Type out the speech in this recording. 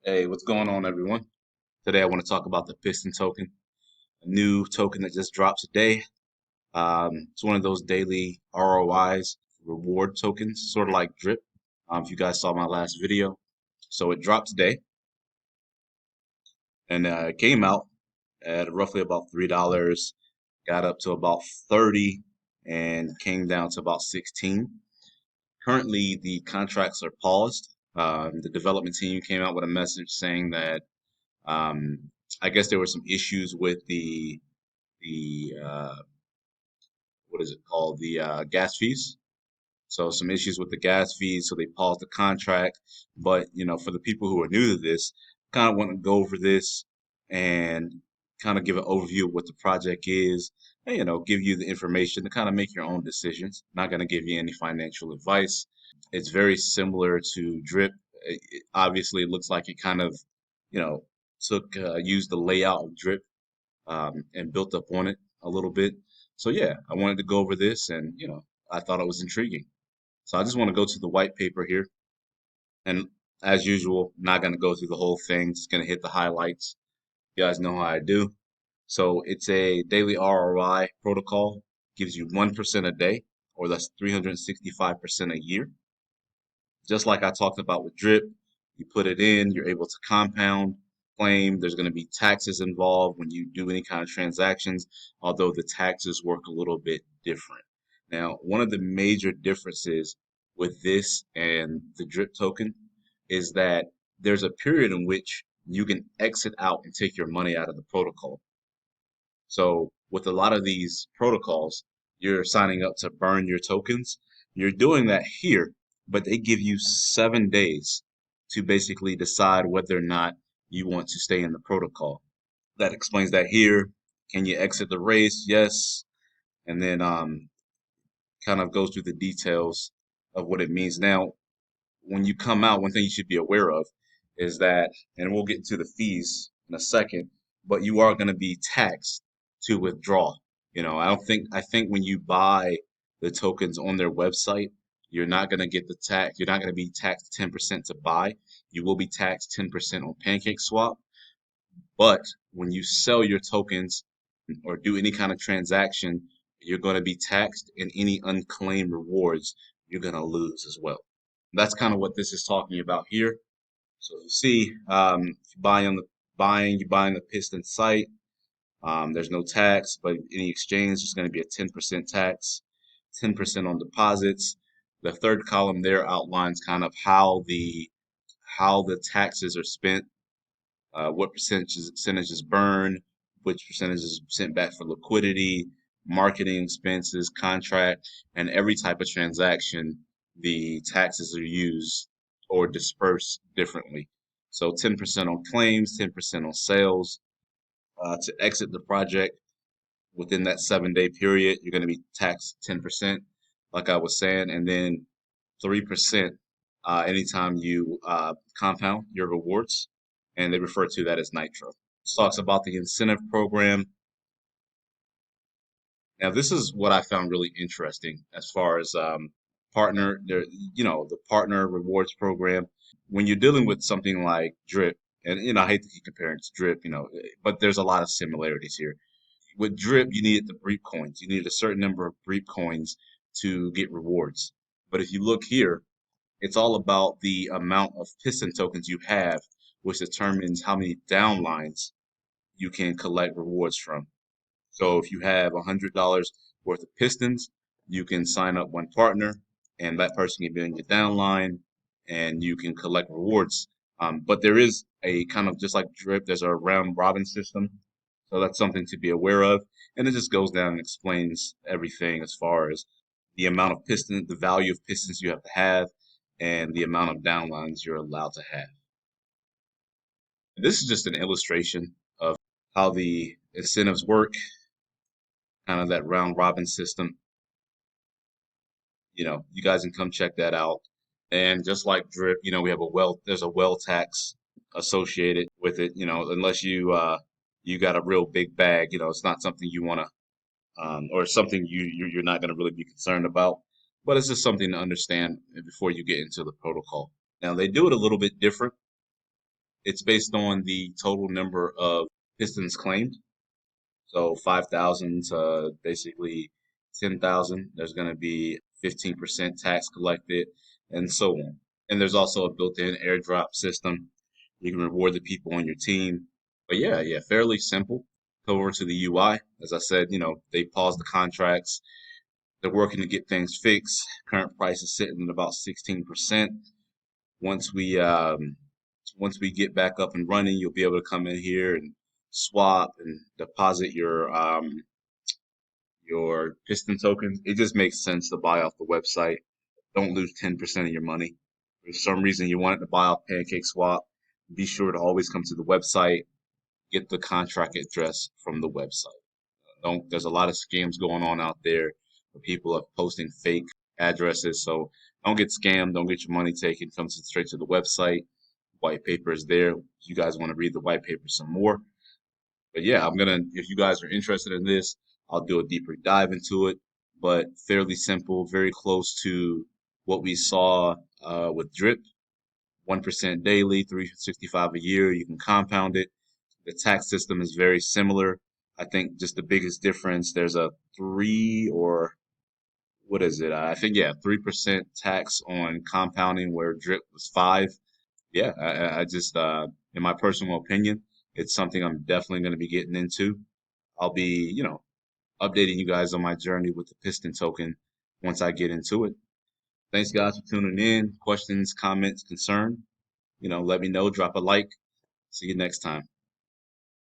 Hey, what's going on, everyone? Today I want to talk about the Piston Token, a new token that just dropped today. It's one of those daily ROIs, reward tokens, sort of like Drip. If you guys saw my last video. So it dropped today, and it came out at roughly about $3, got up to about 30, and came down to about 16. Currently, the contracts are paused. The development team came out with a message saying that I guess there were some issues with the what is it called, the gas fees. So some issues with the gas fees, so they paused the contract. But for the people who are new to this, kind of want to go over this and kind of give an overview of what the project is, and give you the information to kind of make your own decisions. Not going to give you any financial advice. It's very similar to Drip. Obviously, it looks like it kind of, you know, used the layout of Drip and built up on it a little bit. So yeah, I wanted to go over this, and I thought it was intriguing. So I just want to go to the white paper here, and as usual, not going to go through the whole thing. Just going to hit the highlights. You guys know how I do. So it's a daily ROI protocol. Gives you 1% a day, or that's 365% a year. Just like I talked about with Drip, you put it in, you're able to compound, claim. There's going to be taxes involved when you do any kind of transactions, although the taxes work a little bit different. Now, one of the major differences with this and the Drip token is that there's a period in which you can exit out and take your money out of the protocol. So with a lot of these protocols, you're signing up to burn your tokens. You're doing that here, but they give you 7 days to basically decide whether or not you want to stay in the protocol. That explains that here. Can you exit the race? Yes. And then kind of goes through the details of what it means. Now, when you come out, one thing you should be aware of is that, and we'll get into the fees in a second, but you are going to be taxed to withdraw. I think when you buy the tokens on their website, you're not going to get the tax, you're not going to be taxed 10% to buy. You will be taxed 10% on PancakeSwap. But when you sell your tokens or do any kind of transaction, you're going to be taxed, and any unclaimed rewards you're going to lose as well. That's kind of what this is talking about here. So you see, if you buy on the you buy on the Piston site, there's no tax, but any exchange is going to be a 10% tax, 10% on deposits. The third column there outlines kind of how the taxes are spent, what percentage is burned, which percentage is sent back for liquidity, marketing expenses, contract, and every type of transaction. The taxes are used or dispersed differently. So 10% on claims, 10% on sales. To exit the project within that 7 day period, you're going to be taxed 10%, like I was saying, and then 3% anytime you compound your rewards, and they refer to that as nitro. This talks about the incentive program. Now, this is what I found really interesting as far as the partner rewards program. When you're dealing with something like Drip, and I hate to keep comparing it to Drip, but there's a lot of similarities here. With Drip, you needed the Breep coins. You needed a certain number of Breep coins to get rewards. But if you look here, it's all about the amount of Piston tokens you have, which determines how many downlines you can collect rewards from. So if you have $100 worth of Pistons, you can sign up one partner, and that person can be in your downline, and you can collect rewards. But there is a kind of, just like Drip, there's a round robin system. So that's something to be aware of. And it just goes down and explains everything as far as the amount of pistons, the value of pistons you have to have, and the amount of downlines you're allowed to have. This is just an illustration of how the incentives work, kind of that round robin system. You guys can come check that out. And just like Drip, we have there's a well tax associated with it, unless you got a real big bag, it's not something you want to or something you're not going to really be concerned about. But it's just something to understand before you get into the protocol. Now they do it a little bit different. It's based on the total number of pistons claimed. So 5,000 to basically 10,000, there's going to be 15% tax collected and so on. And there's also a built-in airdrop system. You can reward the people on your team. But yeah, fairly simple. Go over to the UI. As I said, they paused the contracts. They're working to get things fixed. Current price is sitting at about 16%. Once we um, once we get back up and running, you'll be able to come in here and swap and deposit your Piston tokens. It just makes sense to buy off the website. Don't lose 10% of your money. If for some reason you wanted to buy off Pancake Swap, be sure to always come to the website, get the contract address from the website. Don't There's a lot of scams going on out there where people are posting fake addresses, so don't get scammed, don't get your money taken. Come straight to the website. White paper is there. If you guys want to read the white paper some more. But yeah, if you guys are interested in this, I'll do a deeper dive into it. But fairly simple, very close to what we saw with Drip. 1% daily, 365 a year. You can compound it. The tax system is very similar. I think just the biggest difference, there's a three or what is it? I think, yeah, 3% tax on compounding where Drip was five. Yeah, I just, in my personal opinion, it's something I'm definitely going to be getting into. I'll be, updating you guys on my journey with the Piston token once I get into it. Thanks, guys, for tuning in. Questions, comments, concern, let me know. Drop a like. See you next time.